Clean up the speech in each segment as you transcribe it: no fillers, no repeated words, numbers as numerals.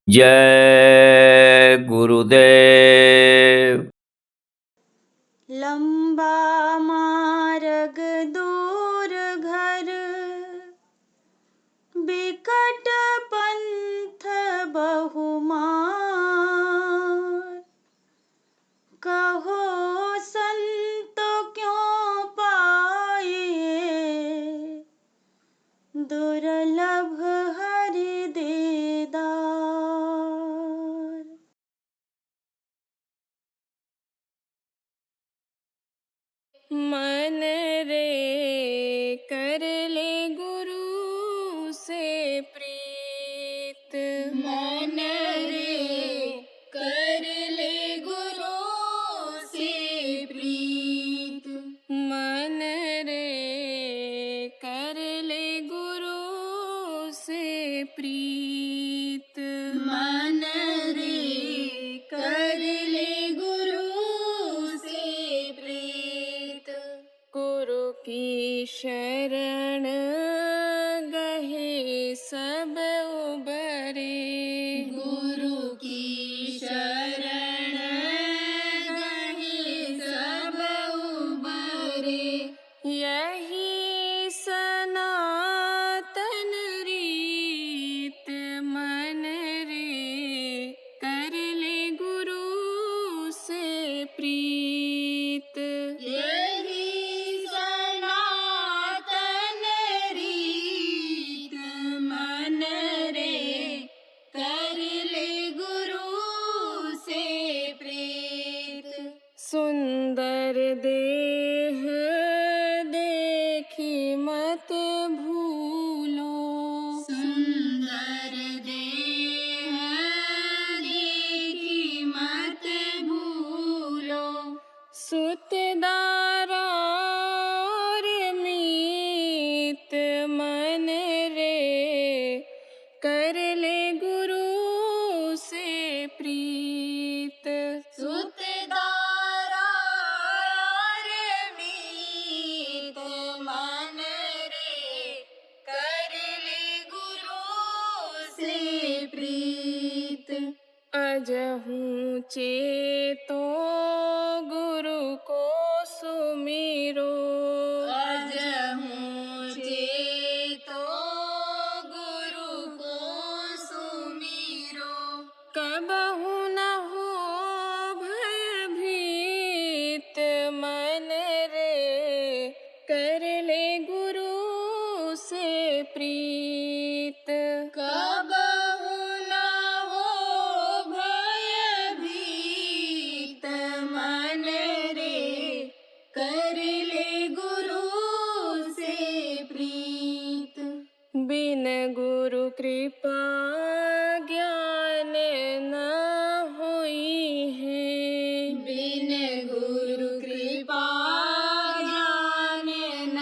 जय गुरुदेव। लंबा मार्ग दूर घर, बिकट पंथ बहुमार। कहो संत क्यों पाइए, दुर्लभ हरि दीदार। मन रे कर ले गुरु से प्रीत, मन रे कर ले गुरु से प्रीत, मन रे कर ले गुरु से प्रीत, मन रे कर ले गुरु से प्रीत। गुरु की शरण गहे सब उबरे, गुरु की शरण गहे सब उबरे। यही सनातन रीत, मन रे कर ले गुरु से प्रीत। यही सनातन रीत, मन रे कर ले गुरु से प्रीत। सुंदर देह देखी मत भूलो, सुंदर देह देखी मत भूलो। सुत दारा और मीत, मन रे कर ले गुरु से प्रीत। सुत दारा और मीत, मन रे कर ले गुरु से प्रीत। अजहूँ चेतो गुरु को सुमिरो, अजहूँ चेतो गुरु को सुमिरो। कबहु न हो भयभीत, मन रे कर ले गुरु से प्रीत। कबहु न हो भयभीत, मन रे कर ले गुरु से प्रीत। बिन गुरु कृपा ज्ञान न होई है, बिन गुरु कृपा ज्ञान न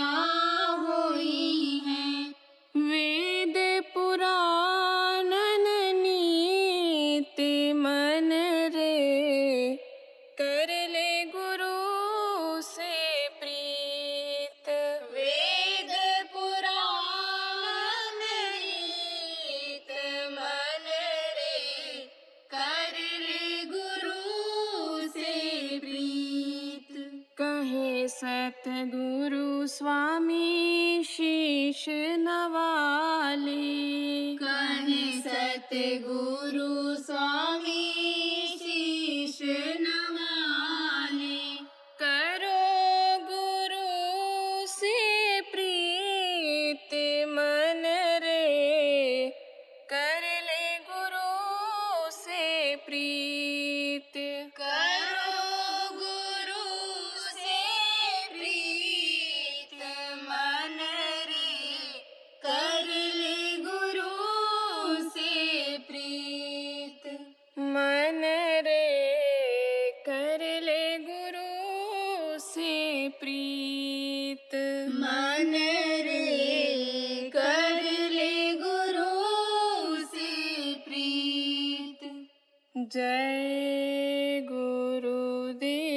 होई है। वेद पुराण नीति, मन रे कर ले गुरु से प्रीत। वेद पुराण नीति, मन रे कर ले गुरु से प्रीत। कहे सतगुरु स्वामी शीश नवाले, कहे सतगुरु स्वामी शीश नवाले। करो गुरु से प्रीत, मन रे कर ले गुरु से प्रीत। करो गुरु से प्रीत, मन रे कर ले गुरु से प्रीत। मन रे कर ले गुरु से प्रीत, मन रे कर ले गुरु से प्रीत। जय गुरुदेव,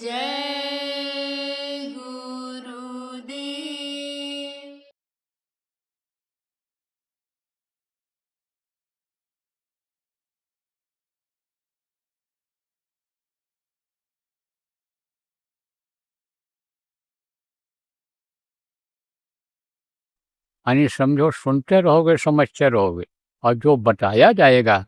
जय गुरुदेव। यानी समझो सुनते रहोगे समझते रहोगे, और जो बताया जाएगा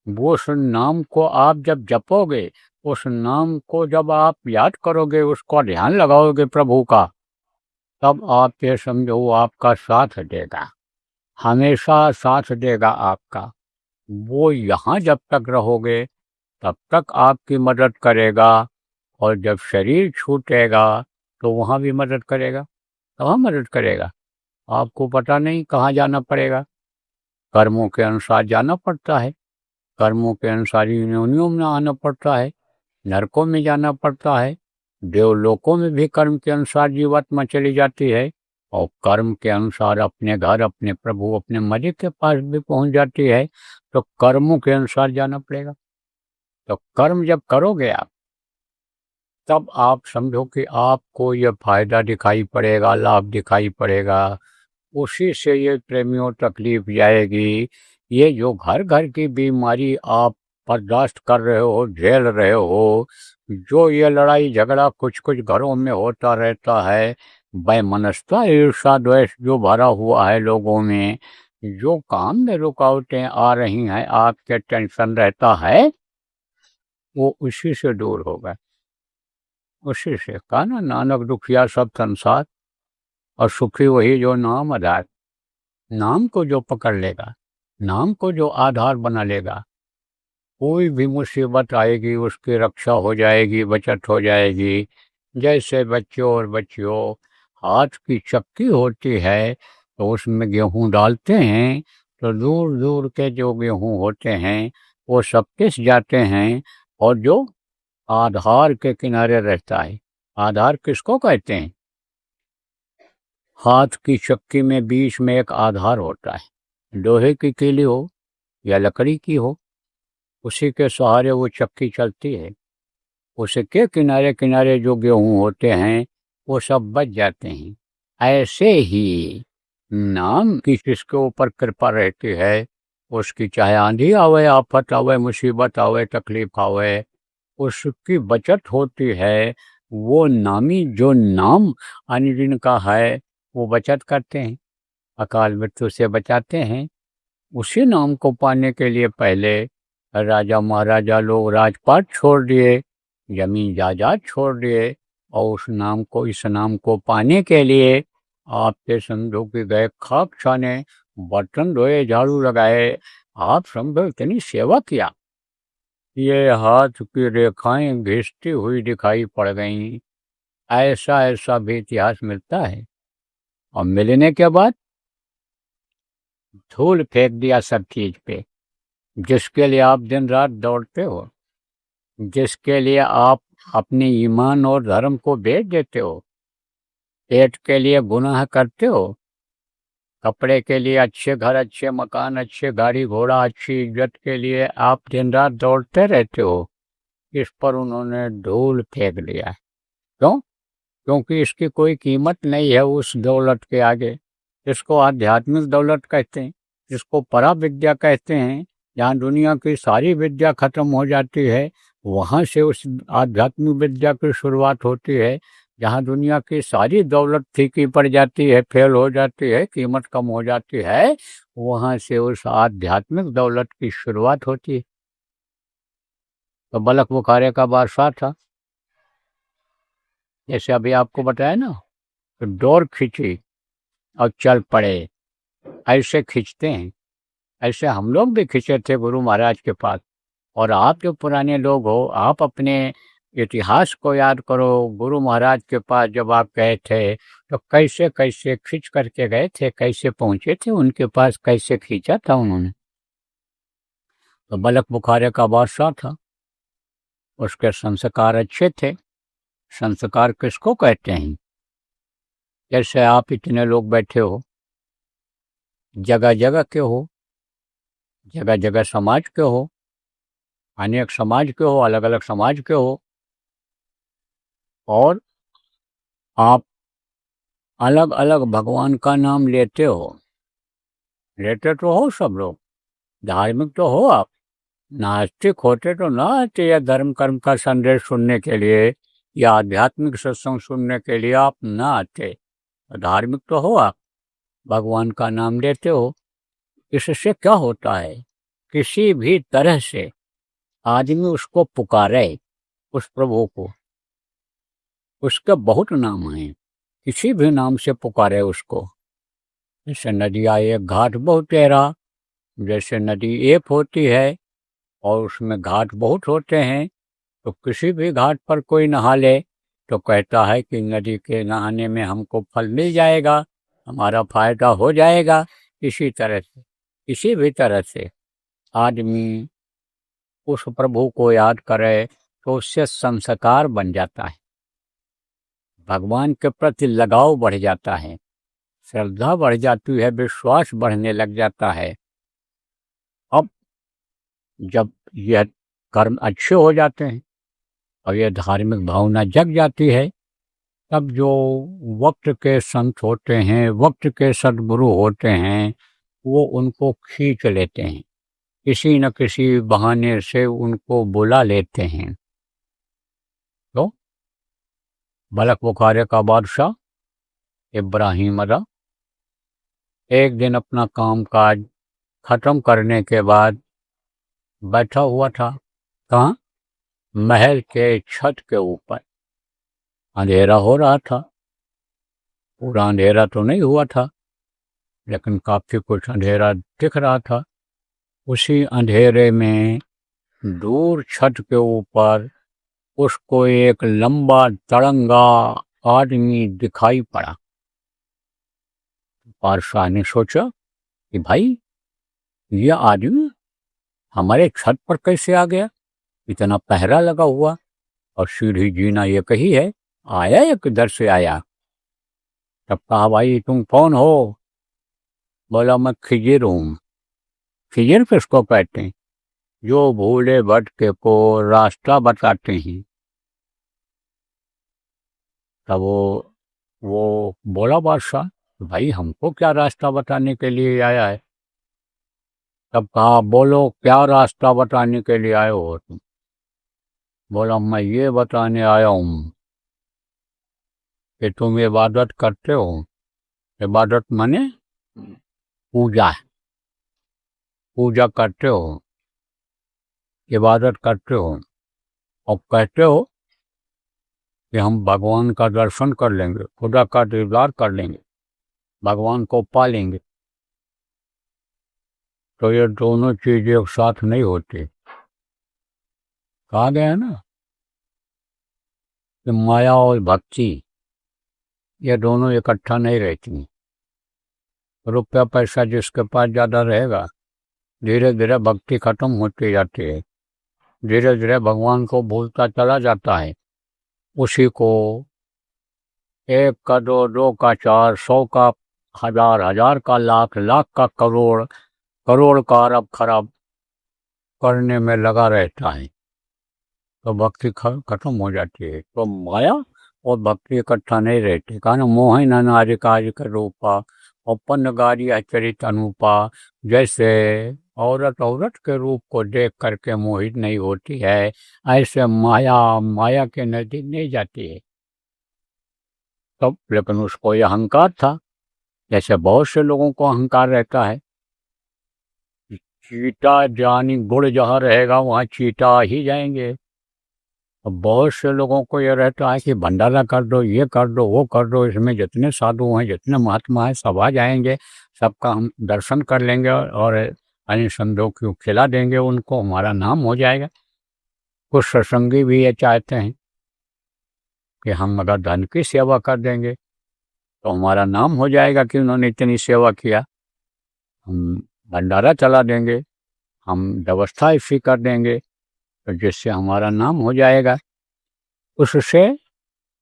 वो उस नाम को आप जब जपोगे, उस नाम को जब आप याद करोगे, उसको ध्यान लगाओगे प्रभु का, तब आप ये समझो वो आपका साथ देगा, हमेशा साथ देगा आपका। वो यहाँ जब तक रहोगे तब तक आपकी मदद करेगा, और जब शरीर छूटेगा तो वहाँ भी मदद करेगा। कहाँ मदद करेगा? आपको पता नहीं कहाँ जाना पड़ेगा। कर्मों के अनुसार जाना पड़ता है, कर्मों के अनुसार योनियों में आना पड़ता है, नरकों में जाना पड़ता है, देवलोकों में भी कर्म के अनुसार जीवात्मा चली जाती है, और कर्म के अनुसार अपने घर, अपने प्रभु, अपने मालिक के पास भी पहुंच जाती है। तो कर्मों के अनुसार जाना पड़ेगा। तो कर्म जब करोगे आप, तब आप समझो कि आपको ये फायदा दिखाई पड़ेगा, लाभ दिखाई पड़ेगा। उसी से ये प्रेमियों तकलीफ जाएगी। ये जो घर घर की बीमारी आप बर्दाश्त कर रहे हो, झेल रहे हो, जो ये लड़ाई झगड़ा कुछ कुछ घरों में होता रहता है, वैमनस्यता ईर्ष्या द्वेष जो भरा हुआ है लोगों में, जो काम में रुकावटें आ रही हैं, आपके टेंशन रहता है, वो उसी से दूर होगा। उसी से कहा ना, नानक दुखिया सब संसार और सुखी वही जो नाम आधार। नाम को जो पकड़ लेगा, नाम को जो आधार बना लेगा, कोई भी मुसीबत आएगी उसकी रक्षा हो जाएगी, बचत हो जाएगी। जैसे बच्चों और बच्चियों हाथ की चक्की होती है, तो उसमें गेहूं डालते हैं, तो दूर दूर के जो गेहूं होते हैं वो सब पिस जाते हैं, और जो आधार के किनारे रहता है, आधार किसको कहते हैं? हाथ की चक्की में बीच में एक आधार होता है, लोहे की कीली हो या लकड़ी की हो, उसी के सहारे वो चक्की चलती है। उसके किनारे किनारे जो गेहूं होते हैं वो सब बच जाते हैं। ऐसे ही नाम की जिसके ऊपर कृपा रहती है, उसकी चाहे आंधी आवे, आफत आवे, मुसीबत आवे, तकलीफ आवे, उसकी बचत होती है। वो नामी जो नाम यानी जिनका है वो बचत करते हैं, अकाल मृत्यु से बचाते हैं। उसी नाम को पाने के लिए पहले राजा महाराजा लोग राजपाट छोड़ दिए, जमीन जायदाद छोड़ दिए, और उस नाम को, इस नाम को पाने के लिए आपके समझो कि गए खाक छाने, बर्तन धोए, झाड़ू लगाए, आप समझो इतनी सेवा किया। ये हाथ की रेखाएं घिसती हुई दिखाई पड़ गई। ऐसा ऐसा भी इतिहास मिलता है। और मिलने के बाद धूल फेंक दिया सब चीज पे, जिसके लिए आप दिन रात दौड़ते हो, जिसके लिए आप अपने ईमान और धर्म को बेच देते हो, पेट के लिए गुनाह करते हो, कपड़े के लिए, अच्छे घर, अच्छे मकान, अच्छे गाड़ी घोड़ा, अच्छी इज्जत के लिए आप दिन रात दौड़ते रहते हो, इस पर उन्होंने धूल फेंक दिया। क्यों? क्योंकि इसकी कोई कीमत नहीं है उस दौलत के आगे। इसको आध्यात्मिक दौलत कहते हैं, इसको परा विद्या कहते हैं। जहाँ दुनिया की सारी विद्या खत्म हो जाती है, वहाँ से उस आध्यात्मिक विद्या की शुरुआत होती है। जहाँ दुनिया की सारी दौलत फीकी पड़ जाती है, फेल हो जाती है, कीमत कम हो जाती है, वहाँ से उस आध्यात्मिक दौलत की शुरुआत होती है। तो बलक बुखारे का बादशाह था, जैसे अभी आपको बताया ना, तो डोर खींची और चल पड़े। ऐसे खींचते हैं, ऐसे हम लोग भी खींचे थे गुरु महाराज के पास। और आप जो पुराने लोग हो, आप अपने इतिहास को याद करो। गुरु महाराज के पास जब आप गए थे तो कैसे कैसे खींच करके गए थे, कैसे पहुंचे थे उनके पास, कैसे खींचा था उन्होंने। तो बलक बुखारे का बादशाह था, उसके संस्कार अच्छे थे। संस्कार किसको कहते हैं? जैसे आप इतने लोग बैठे हो, जगह जगह के हो, जगह जगह समाज के हो, अनेक समाज के हो, अलग अलग समाज के हो, और आप अलग अलग भगवान का नाम लेते हो। लेते तो हो सब लोग, धार्मिक तो हो आप, नास्तिक होते तो ना आते या धर्म कर्म का संदेश सुनने के लिए या आध्यात्मिक सत्संग सुनने के लिए आप ना आते। धार्मिक तो हो आप, भगवान का नाम लेते हो, इससे क्या होता है, किसी भी तरह से आदमी उसको पुकारे, उस प्रभु को, उसके बहुत नाम हैं, किसी भी नाम से पुकारे उसको। जैसे नदी आई एक घाट बहुत गहरा, जैसे नदी एक होती है और उसमें घाट बहुत होते हैं, तो किसी भी घाट पर कोई नहा ले तो कहता है कि नदी के नहाने में हमको फल मिल जाएगा, हमारा फायदा हो जाएगा। इसी तरह से, किसी भी तरह से आदमी उस प्रभु को याद करे तो उससे संस्कार बन जाता है, भगवान के प्रति लगाव बढ़ जाता है, श्रद्धा बढ़ जाती है, विश्वास बढ़ने लग जाता है। अब जब यह कर्म अच्छे हो जाते हैं और यह धार्मिक भावना जग जाती है, तब जो वक्त के संत होते हैं, वक्त के सद्गुरु होते हैं, वो उनको खींच लेते हैं, किसी न किसी बहाने से उनको बुला लेते हैं। तो बलक बुखारे का बादशाह इब्राहिम अदा एक दिन अपना काम काज खत्म करने के बाद बैठा हुआ था, कहाँ, महल के छत के ऊपर। अंधेरा हो रहा था, पूरा अंधेरा तो नहीं हुआ था, लेकिन काफी कुछ अंधेरा दिख रहा था। उसी अंधेरे में दूर छत के ऊपर उसको एक लंबा तड़ंगा आदमी दिखाई पड़ा। बादशाह ने सोचा कि भाई, यह आदमी हमारे छत पर कैसे आ गया, इतना पहरा लगा हुआ और सीढ़ी जीना ये कही है, आया या किधर से आया। तब कहा, भाई तुम कौन हो? बोला, मैं खिजिर हूँ। खिजिर किसको कहते हैं? जो भूले भटके को रास्ता बताते हैं। तब वो बोला बादशाह, भाई हमको क्या रास्ता बताने के लिए आया है? तब कहा, बोलो क्या रास्ता बताने के लिए आए हो तुम? बोला, मैं ये बताने आया हूँ कि तुम इबादत करते हो। इबादत माने पूजा, पूजा करते हो, इबादत करते हो और कहते हो कि हम भगवान का दर्शन कर लेंगे, खुदा का दीदार कर लेंगे, भगवान को पा लेंगे। तो ये दोनों चीज एक साथ नहीं होती। कहा गया ना कि माया और भक्ति ये दोनों इकट्ठा नहीं रहती। रुपया पैसा जिसके पास ज़्यादा रहेगा, धीरे धीरे भक्ति खत्म होती जाती है, धीरे धीरे भगवान को भूलता चला जाता है। उसी को 1 का 2, 2 का 4, 100 का 1000, 1000 का लाख, लाख का करोड़, करोड़ का अरब खरब करने में लगा रहता है, तो भक्ति खत्म हो जाती है। तो माया और भक्ति इकट्ठा नहीं रहती। कारण मोहन नारी कार्य रूपा औपन्न गारिया चरित अनुपा। जैसे औरत औरत के रूप को देख करके मोहित नहीं होती है, ऐसे माया माया के नजदीक नहीं जाती है। तब लेकिन उसको यह अहंकार था, जैसे बहुत से लोगों को अहंकार रहता है, चीटा जानी गुड़ जहाँ रहेगा वहाँ चीटा ही जाएंगे। अब बहुत से लोगों को ये रहता है कि भंडारा कर दो, ये कर दो, वो कर दो, इसमें जितने साधु हैं, जितने महात्मा हैं, सब आ जाएंगे, सबका हम दर्शन कर लेंगे और अन्य संतों को खिला देंगे, उनको हमारा नाम हो जाएगा। कुछ सत्संगी भी ये चाहते हैं कि हम अगर धन की सेवा कर देंगे तो हमारा नाम हो जाएगा कि उन्होंने इतनी सेवा किया। हम भंडारा चला देंगे, हम व्यवस्था ऐसी कर देंगे तो जिससे हमारा नाम हो जाएगा। उससे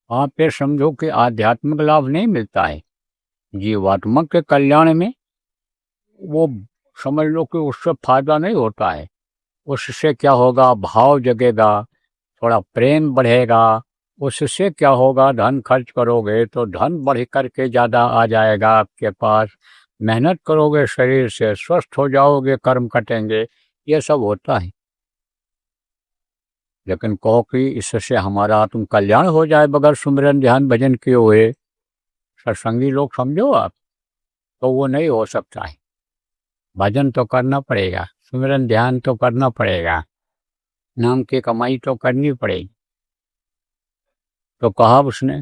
आप ये समझो कि आध्यात्मिक लाभ नहीं मिलता है, जीवात्मा के कल्याण में वो समझ लो कि उससे फायदा नहीं होता है। उससे क्या होगा, भाव जगेगा, थोड़ा प्रेम बढ़ेगा। उससे क्या होगा, धन खर्च करोगे तो धन बढ़ करके ज़्यादा आ जाएगा आपके पास। मेहनत करोगे, शरीर से स्वस्थ हो जाओगे, कर्म कटेंगे, ये सब होता है। लेकिन कहो कि इससे हमारा आत्म कल्याण हो जाए बगैर सुमिरन ध्यान भजन किए हुए, सत्संगी लोग समझो आप, तो वो नहीं हो सकता है। भजन तो करना पड़ेगा, सिमरन ध्यान तो करना पड़ेगा, नाम की कमाई तो करनी पड़ेगी। तो कहा उसने,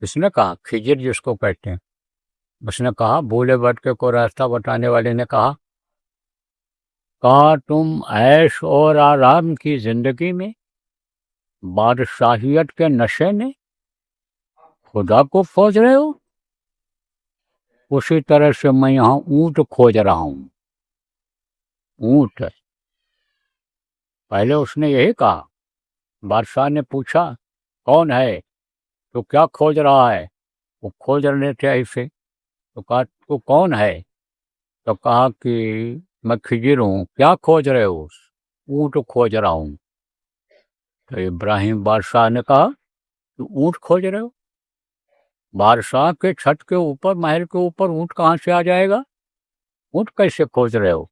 इसने कहा, खिजिर जिसको कहते हैं, उसने कहा, भूले भटके को रास्ता बताने वाले ने कहा तुम ऐश और आराम की जिंदगी में बादशाहियत के नशे में खुदा को खोज रहे हो। उसी तरह से मैं यहाँ ऊंट खोज रहा हूँ। ऊंट। पहले उसने यही कहा। बादशाह ने पूछा, कौन है, तो क्या खोज रहा है। वो खोज रहे थे ऐसे। तो कहा, तू कौन है। तो कहा कि मैं खिजिर हूँ। क्या खोज रहे हो। ऊंट खोज रहा हूँ। तो इब्राहिम बादशाह ने कहा, तू ऊंट खोज रहे हो। बादशाह के छत के ऊपर, महल के ऊपर ऊंट कहाँ से आ जाएगा। ऊंट कैसे खोज रहे हो।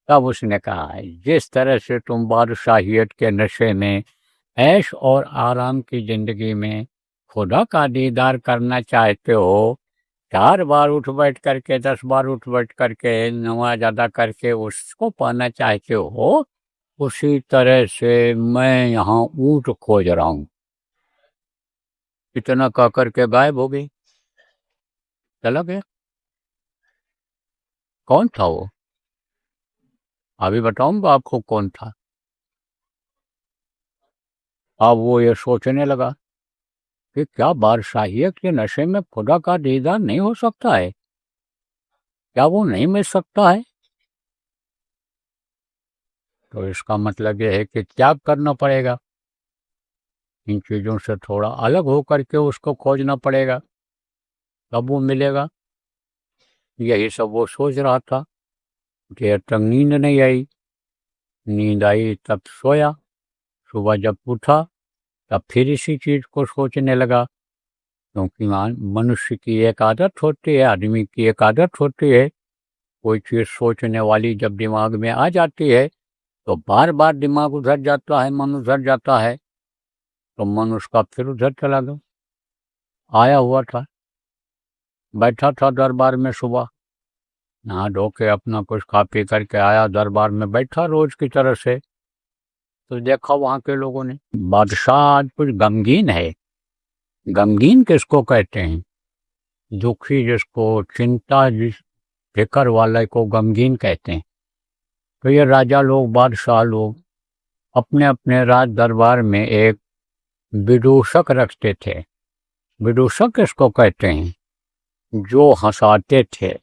तब उसने कहा, जिस तरह से तुम बादशाहियत के नशे में, ऐश और आराम की जिंदगी में खुदा का दीदार करना चाहते हो, 4 बार उठ बैठ करके, 10 बार उठ बैठ करके नमाज अदा करके उसको पाना चाहते हो, उसी तरह से मैं यहाँ ऊंट खोज रहा हूँ। इतना कह करके गायब हो गई, चला गया। कौन था वो, अभी बताऊंगा आपको कौन था। अब वो ये सोचने लगा कि क्या बादशाहियत के नशे में खुदा का दीदार नहीं हो सकता है, क्या वो नहीं मिल सकता है। तो इसका मतलब ये है कि त्याग करना पड़ेगा, इन चीज़ों से थोड़ा अलग हो करके उसको खोजना पड़ेगा, तब वो मिलेगा। यही सब वो सोच रहा था। देर तक नींद नहीं आई। नींद आई तब सोया। सुबह जब उठा तब फिर इसी चीज़ को सोचने लगा, क्योंकि मनुष्य की एक आदत होती है, आदमी की एक आदत होती है, कोई चीज़ सोचने वाली जब दिमाग में आ जाती है तो बार बार दिमाग उधर जाता है, मन उधर जाता है, तो मन उसका फिर उधर चला गया। आया हुआ था, बैठा था दरबार में, सुबह नहा धो के अपना कुछ खा पी करके आया, दरबार में बैठा रोज की तरह से। तो देखा वहाँ के लोगों ने, बादशाह आज कुछ गमगीन है। गमगीन किसको कहते हैं, दुखी जिसको, चिंता जिस, फिक्र वाले को गमगीन कहते हैं। तो ये राजा लोग, बादशाह लोग अपने अपने राज दरबार में एक विदूषक रखते थे। विदूषक किसको कहते हैं, जो हंसाते थे।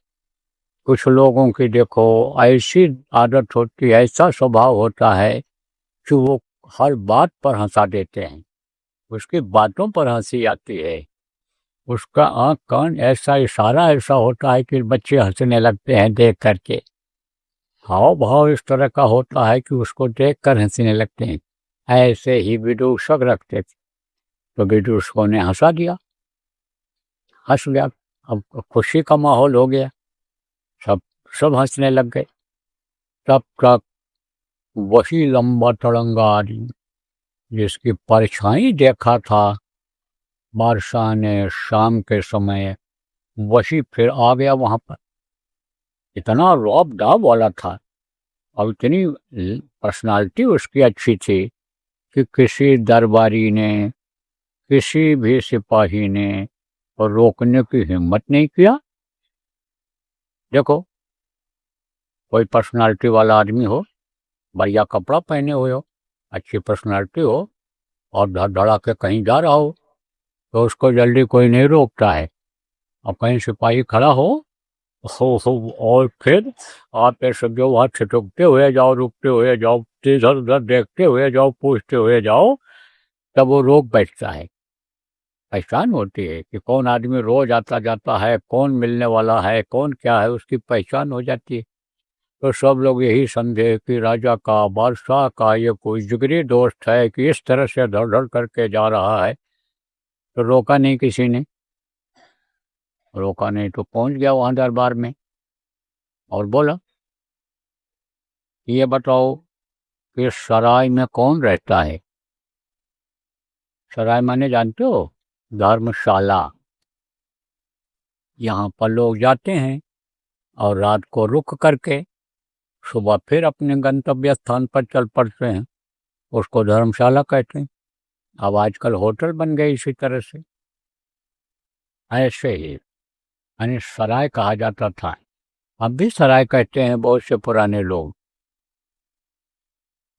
कुछ लोगों की देखो ऐसी आदत होती है, ऐसा स्वभाव होता है कि वो हर बात पर हंसा देते हैं, उसकी बातों पर हंसी आती है, उसका आंख कान ऐसा इशारा ऐसा होता है कि बच्चे हंसने लगते हैं देख करके। हाव भाव इस तरह का होता है कि उसको देख कर हंसने लगते हैं। ऐसे ही विदूषक रखते थे। तो विदूषकों ने हंसा दिया, हंस गया। अब खुशी का माहौल हो गया, सब सब हंसने लग गए। तब तक वही लंबा तड़ंगा आदमी जिसकी परछाई देखा था बादशाह ने शाम के समय, वही फिर आ गया वहां पर। इतना रौब दाब वाला था और इतनी पर्सनालिटी उसकी अच्छी थी कि किसी दरबारी ने, किसी भी सिपाही ने रोकने की हिम्मत नहीं किया। देखो, कोई पर्सनालिटी वाला आदमी हो, बढ़िया कपड़ा पहने हुए हो, अच्छी पर्सनालिटी हो, और धड़ धड़ा के कहीं जा रहा हो, तो उसको जल्दी कोई नहीं रोकता है। और कहीं सिपाही खड़ा हो और फिर आप ऐसे जो वहाँ छिटकते हुए जाओ, रुकते हुए जाओ, इधर उधर देखते हुए जाओ, पूछते हुए जाओ, तब वो रोक बैठता है। पहचान होती है कि कौन आदमी रोज आता जाता है, कौन मिलने वाला है, कौन क्या है, उसकी पहचान हो जाती है। तो सब लोग यही समझे कि राजा का, बादशाह का ये कोई जिगरी दोस्त है कि इस तरह से धड़ धड़ करके जा रहा है। तो रोका नहीं किसी ने, रोका नहीं तो पहुंच गया वहां दरबार में और बोला, ये बताओ कि सराय में कौन रहता है। सराय माने जानते हो, धर्मशाला। यहाँ पर लोग जाते हैं और रात को रुक करके सुबह फिर अपने गंतव्य स्थान पर चल पड़ते हैं। उसको धर्मशाला कहते हैं। अब आजकल होटल बन गए इसी तरह से। ऐसे ही यानी सराय कहा जाता था, अब भी सराय कहते हैं बहुत से पुराने लोग।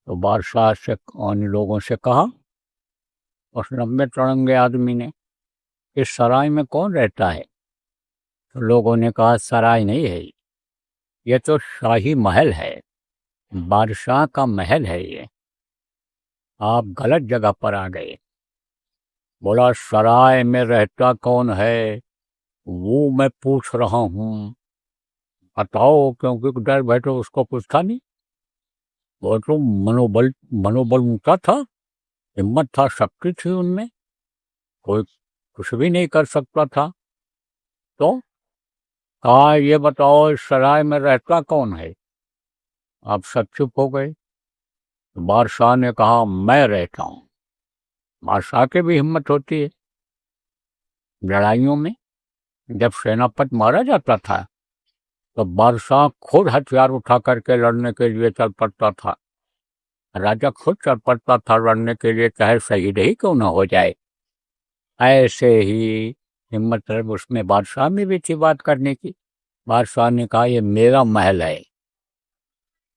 तो बादशाह से उन लोगों से कहा, उस लंबे चौड़ंगे आदमी ने, इस सराय में कौन रहता है? तो लोगों ने कहा, सराय नहीं है, ये तो शाही महल है, बादशाह का महल है ये, आप गलत जगह पर आ गए। बोला, सराय में रहता कौन है वो मैं पूछ रहा हूँ, बताओ, क्योंकि डर बैठे उसको कुछ था नहीं। वो तो मनोबल ऊंचा था, हिम्मत था, शक्ति थी उनमें, कोई कुछ भी नहीं कर सकता था। तो कहा, ये बताओ इस सराय में रहता कौन है? आप सब चुप हो गए। तो बादशाह ने कहा, मैं रहता हूँ। बादशाह की भी हिम्मत होती है। लड़ाइयों में जब सेनापति मारा जाता था तो बादशाह खुद हथियार उठा करके लड़ने के लिए चल पड़ता था। राजा खुद चल पड़ता था लड़ने के लिए, चाहे शहीद ही क्यों न हो जाए। ऐसे ही हिम्मत उसमें बादशाह में भी थी बात करने की। बादशाह ने कहा, ये मेरा महल है,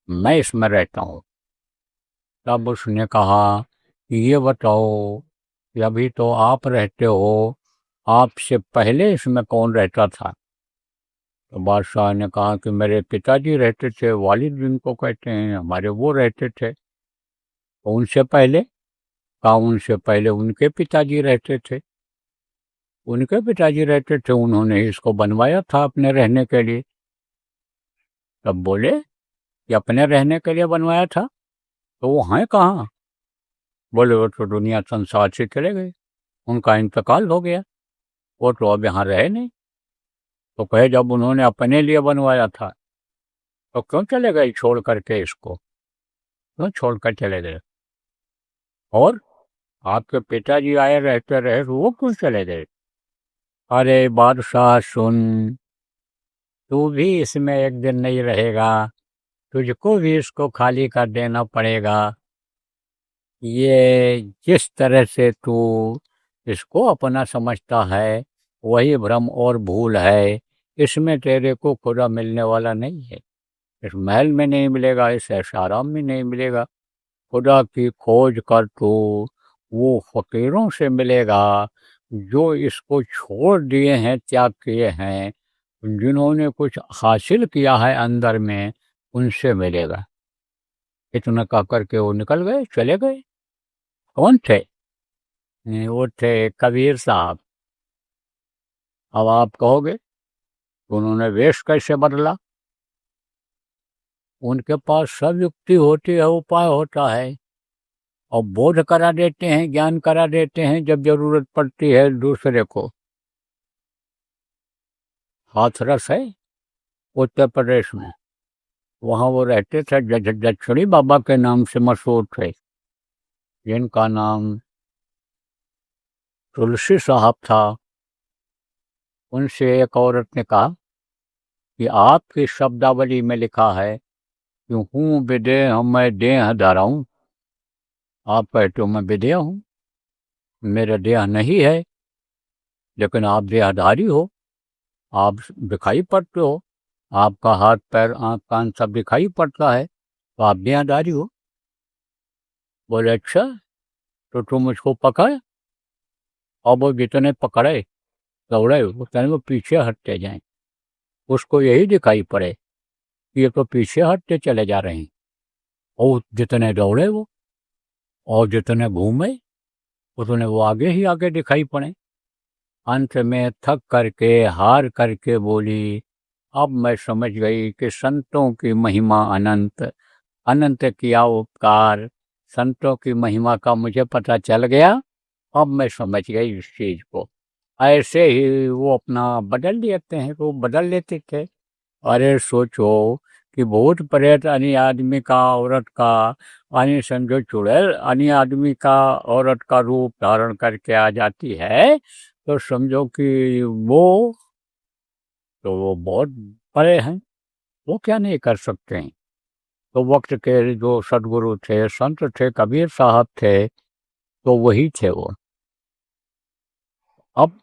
मैं इसमें रहता हूँ। तब उसने कहा, ये बताओ कि अभी तो आप रहते हो, आपसे पहले इसमें कौन रहता था? तो बादशाह ने कहा कि मेरे पिताजी रहते थे, वालिद जिनको कहते हैं हमारे, वो रहते थे। तो उनसे पहले? कहा, उनसे पहले उनके पिताजी रहते थे। उनके पिताजी रहते थे, उन्होंने इसको बनवाया था अपने रहने के लिए। तब बोले कि अपने रहने के लिए बनवाया था, तो वो हैं कहाँ? बोले, वो तो दुनिया संसार से चले गए, उनका इंतकाल हो गया, वो तो अब यहाँ रहे नहीं। तो कहे, जब उन्होंने अपने लिए बनवाया था तो क्यों चले गए छोड़ करके इसको? क्यों छोड़ कर चले गए? और आपके पिताजी आए रहते रहे तो वो क्यों चले गए? अरे बादशाह सुन, तू भी इसमें एक दिन नहीं रहेगा, तुझको भी इसको खाली कर देना पड़ेगा। ये जिस तरह से तू इसको अपना समझता है वही भ्रम और भूल है, इसमें तेरे को खुदा मिलने वाला नहीं है। इस महल में नहीं मिलेगा, इस ऐशाराम में नहीं मिलेगा। खुदा की खोज कर तो वो फकीरों से मिलेगा जो इसको छोड़ दिए हैं, त्याग किए हैं, जिन्होंने कुछ हासिल किया है अंदर में, उनसे मिलेगा। इतना कह करके वो निकल गए, चले गए। कौन थे? वो थे कबीर साहब। अब आप कहोगे उन्होंने वेश कैसे बदला? उनके पास सब युक्ति होती है, उपाय होता है, और बोध करा देते हैं, ज्ञान करा देते हैं जब जरूरत पड़ती है दूसरे को। हाथरस है उत्तर प्रदेश में, वहाँ वो रहते थे, दक्षिणी बाबा के नाम से मशहूर थे, जिनका नाम तुलसी साहब था। उनसे एक औरत ने कहा कि आपकी शब्दावली में लिखा है कि हूँ विदेह मैं देह धराऊं। आप कहते हो मैं विदेह हूँ, मेरा देह नहीं है, लेकिन आप देहधारी हो, आप दिखाई पड़ते हो, आपका हाथ पैर आँख कान सब दिखाई पड़ता है, तो आप देहधारी हो। बोले, अच्छा, तो तुम मुझको पकड़। और वो जितने पकड़े दौड़े उतने वो पीछे हटते जाएं, उसको यही दिखाई पड़े कि ये तो पीछे हटते चले जा रहे हैं। और जितने दौड़े वो और जितने घूमे उतने वो आगे ही आगे दिखाई पड़े। अंत में थक करके हार करके बोली, अब मैं समझ गई कि संतों की महिमा अनंत, अनंत किया उपकार, संतों की महिमा का मुझे पता चल गया, अब मैं समझ गई इस चीज को। ऐसे ही वो अपना बदल लेते हैं, तो बदल लेते थे। अरे सोचो कि भूत प्रेत अन्य आदमी का, औरत का, अन्य समझो चुड़ैल अन्य आदमी का औरत का रूप धारण करके आ जाती है, तो समझो कि वो तो वो बहुत बड़े हैं, वो क्या नहीं कर सकते हैं। तो वक्त के जो सदगुरु थे, संत थे, कबीर साहब थे, तो वही थे वो। अब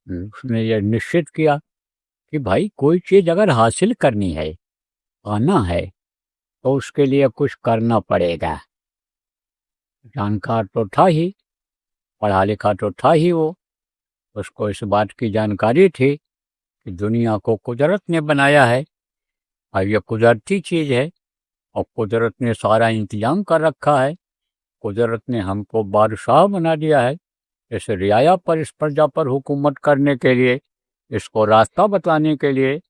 उसने ये निश्चित किया कि भाई कोई चीज़ अगर हासिल करनी है, पाना है, तो उसके लिए कुछ करना पड़ेगा। जानकार तो था ही, पढ़ा लिखा तो था ही वो, उसको इस बात की जानकारी थी कि दुनिया को कुदरत ने बनाया है और ये कुदरती चीज़ है और कुदरत ने सारा इंतजाम कर रखा है। कुदरत ने हमको बादशाह बना दिया है इस रियाया पर, इस प्रजा पर हुकूमत करने के लिए, इसको रास्ता बताने के लिए,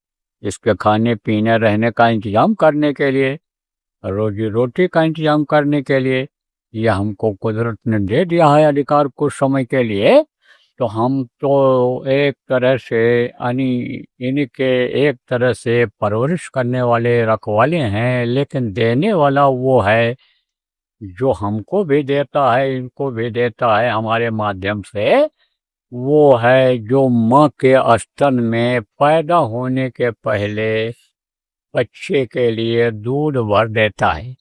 इसके खाने पीने रहने का इंतजाम करने के लिए, रोजी रोटी का इंतजाम करने के लिए। यह हमको कुदरत ने दे दिया है अधिकार कुछ समय के लिए। तो हम तो एक तरह से यानी इनके एक तरह से परवरिश करने वाले रखवाले हैं, लेकिन देने वाला वो है जो हमको भी देता है, इनको भी देता है हमारे माध्यम से। वो है जो माँ के स्तन में पैदा होने के पहले बच्चे के लिए दूध भर देता है,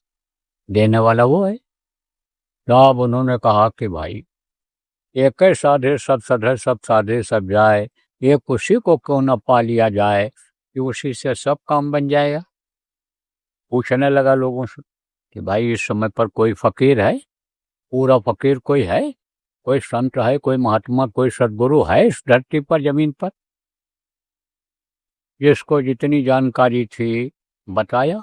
देने वाला वो है। तो अब उन्होंने कहा कि भाई एक ही साधे सब सधे, सब साधे सब जाए, एक उसी को क्यों न पा लिया जाए कि उसी से सब काम बन जाएगा। पूछने लगा लोगों से कि भाई इस समय पर कोई फकीर है, पूरा फकीर कोई है, कोई संत है, कोई महात्मा, कोई सदगुरु है इस धरती पर, जमीन पर? जिसको जितनी जानकारी थी बताया।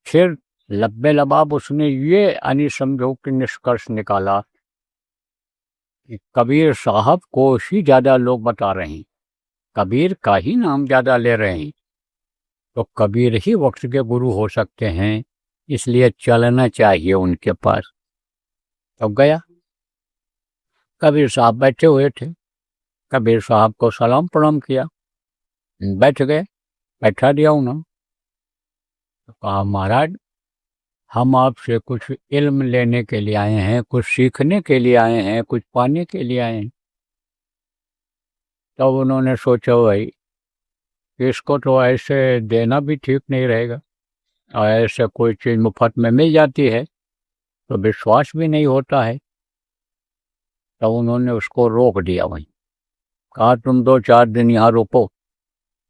फिर लब्बे लबाब उसने ये अनिसमझो कि निष्कर्ष निकाला कि कबीर साहब को ही ज्यादा लोग बता रहे हैं, कबीर का ही नाम ज्यादा ले रहे हैं, तो कबीर ही वक्त के गुरु हो सकते हैं, इसलिए चलना चाहिए उनके पास। तो गया, कबीर साहब बैठे हुए थे, कबीर साहब को सलाम प्रणाम किया, बैठ गए, बैठा दिया उन्होंने। तो कहा महाराज हम आपसे कुछ इल्म लेने के लिए आए हैं, कुछ सीखने के लिए आए हैं, कुछ पाने के लिए आए हैं। तब उन्होंने सोचा भाई इसको तो ऐसे देना भी ठीक नहीं रहेगा, और ऐसे कोई चीज़ मुफ्त में मिल जाती है तो विश्वास भी नहीं होता है। तब उन्होंने उसको रोक दिया वहीं, कहा तुम 2-4 दिन यहाँ रुको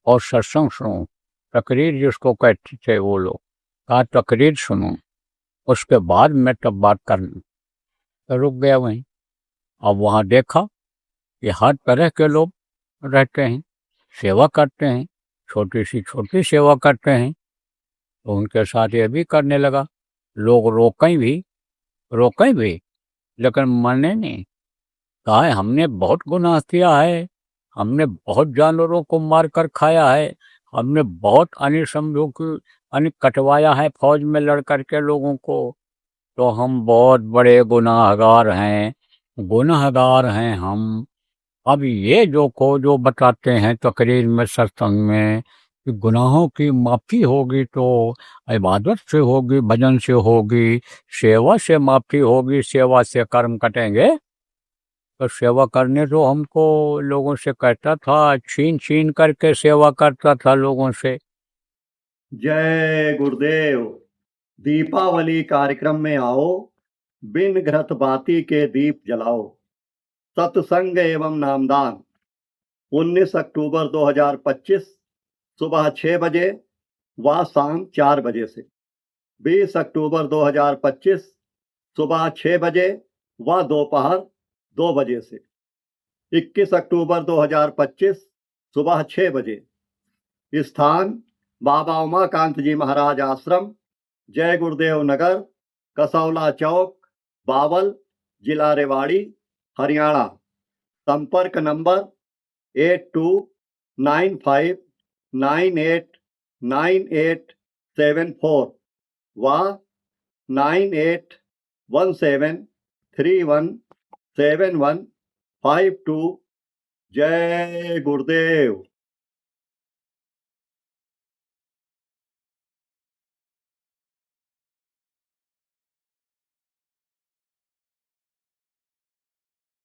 और सत्संग सुनो, तकरीर जिसको कहते थे वो लोग, कहा तकरीर सुनो, उसके बाद मैं तब बात करना। तो रुक गया वहीं। अब वहाँ देखा कि हर तरह के लोग रहते हैं, सेवा करते हैं, छोटी सेवा करते हैं। तो उनके साथ ये भी करने लगा। लोग रोकें भी, लेकिन माने नहीं। कहा है हमने बहुत गुनाह किया है, हमने बहुत जानवरों को मार कर खाया है, हमने बहुत अनिसमझों की कटवाया है फौज में लड़ करके लोगों को, तो हम बहुत बड़े गुनाहगार हैं हम। अब ये जो बताते हैं तकरीर में, सत्संग में, कि गुनाहों की माफ़ी होगी तो इबादत से होगी, भजन से होगी, सेवा से माफ़ी होगी, सेवा से कर्म कटेंगे। तो सेवा करने तो हमको लोगों से कहता था, छीन छीन करके सेवा करता था लोगों से। जय गुरुदेव। दीपावली कार्यक्रम में आओ, बिन घृत बाती के दीप जलाओ। सत्संग एवं नामदान 19 अक्टूबर 2025 सुबह 6 बजे व शाम 4 बजे से। 20 अक्टूबर 2025 सुबह 6 बजे व दोपहर 2 बजे से। 21 अक्टूबर 2025 सुबह 6 बजे। स्थान बाबा उमाकांत जी महाराज आश्रम, जय गुरुदेव नगर, कसौला चौक, बावल, जिला रेवाड़ी, हरियाणा। संपर्क नंबर 8295989874 व 9817317152। जय गुरुदेव।